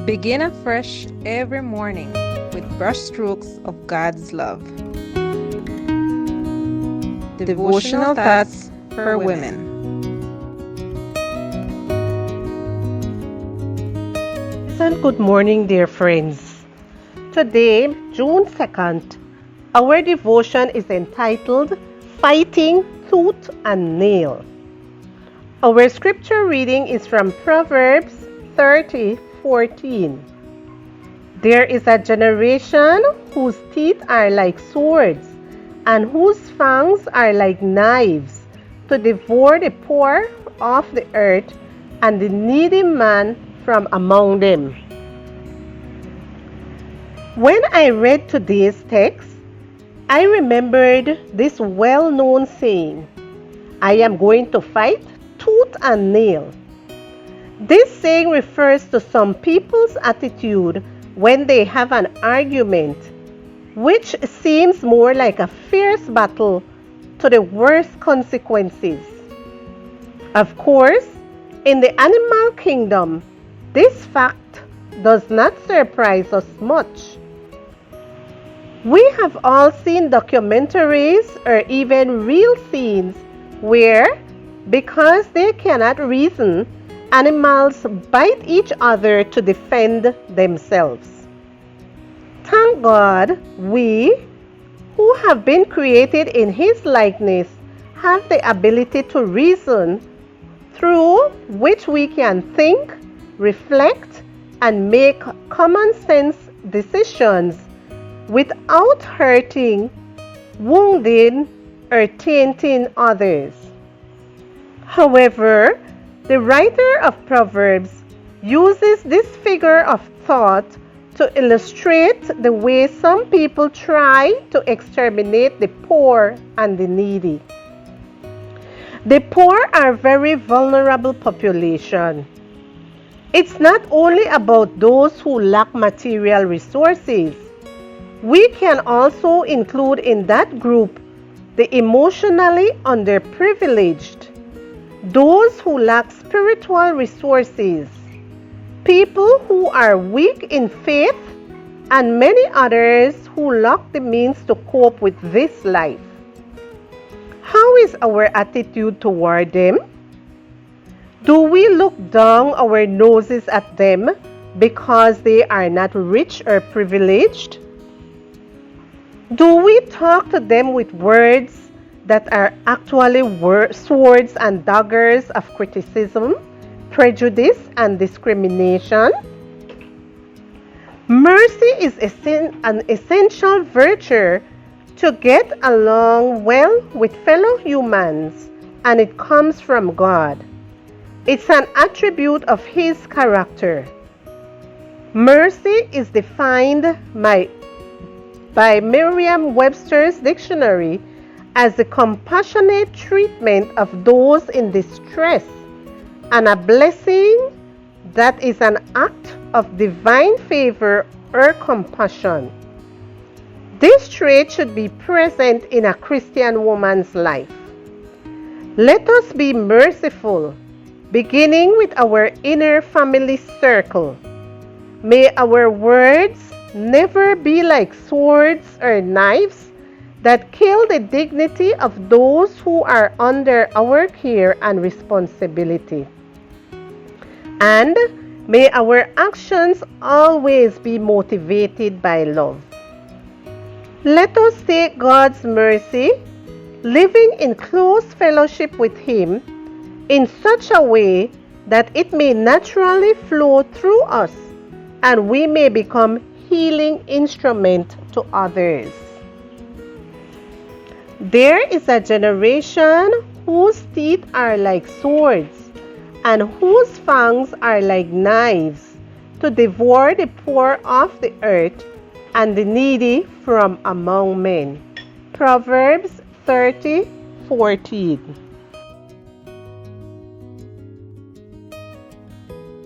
Begin afresh every morning with brushstrokes of God's love. Devotional thoughts for women. And good morning, dear friends. Today, June 2nd, our devotion is entitled Fighting Tooth and Nail. Our scripture reading is from Proverbs 30:14. There is a generation whose teeth are like swords and whose fangs are like knives to devour the poor of the earth and the needy man from among them. When I read today's text, I remembered this well-known saying, I am going to fight tooth and nail. This saying refers to some people's attitude when they have an argument, which seems more like a fierce battle to the worst consequences. Of course, in the animal kingdom, this fact does not surprise us much. We have all seen documentaries or even real scenes where, because they cannot reason, animals bite each other to defend themselves. Thank God, we, who have been created in His likeness, have the ability to reason, through which we can think, reflect, and make common sense decisions without hurting, wounding, or tainting others. However, the writer of Proverbs uses this figure of thought to illustrate the way some people try to exterminate the poor and the needy. The poor are a very vulnerable population. It's not only about those who lack material resources. We can also include in that group the emotionally underprivileged, those who lack spiritual resources, people who are weak in faith, and many others who lack the means to cope with this life. How is our attitude toward them? Do we look down our noses at them because they are not rich or privileged? Do we talk to them with words that are actually swords and daggers of criticism, prejudice, and discrimination? Mercy is an essential virtue to get along well with fellow humans, and it comes from God. It's an attribute of His character. Mercy is defined by Merriam-Webster's dictionary as the compassionate treatment of those in distress and a blessing that is an act of divine favor or compassion. This trait should be present in a Christian woman's life. Let us be merciful, beginning with our inner family circle. May our words never be like swords or knives that kill the dignity of those who are under our care and responsibility. And may our actions always be motivated by love. Let us take God's mercy, living in close fellowship with Him, in such a way that it may naturally flow through us and we may become healing instrument to others. There is a generation whose teeth are like swords and whose fangs are like knives to devour the poor of the earth and the needy from among men. Proverbs 30:14.